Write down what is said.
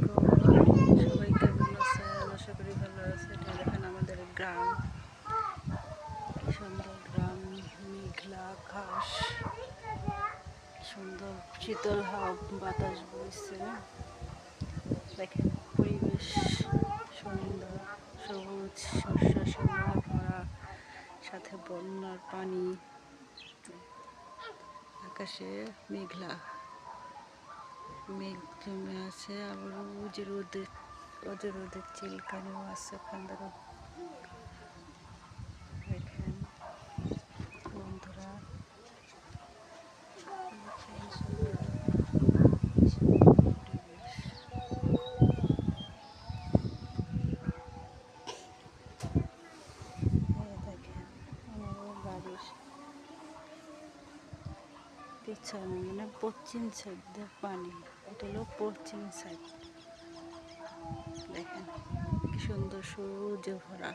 আলাইকুম, সবাই কেমন আছেন? আশা করি ভালো আছে। এটা দেখেন আমাদের গ্রাম, কি সুন্দর গ্রাম, মেঘলা আকাশ, সুন্দর শীতল হাওয়া বাতাস বইছে। দেখেন পরিবেশ সুন্দর, সবুজ শস্য শ্যামলা ভরা, সাথে বন্যার পানি, আকাশে মেঘলা মেঘ জমে আছে, আবার রোদের চিলকানিও আছে ওখানে। দেখেন বন্ধুরা, দেখেন আমাদের বাড়ির পিছনে মানে পশ্চিম সাইড দিয়ে পানি, এটা হলো পশ্চিম সাইড। দেখেন কি সুন্দর সবুজে ভরা।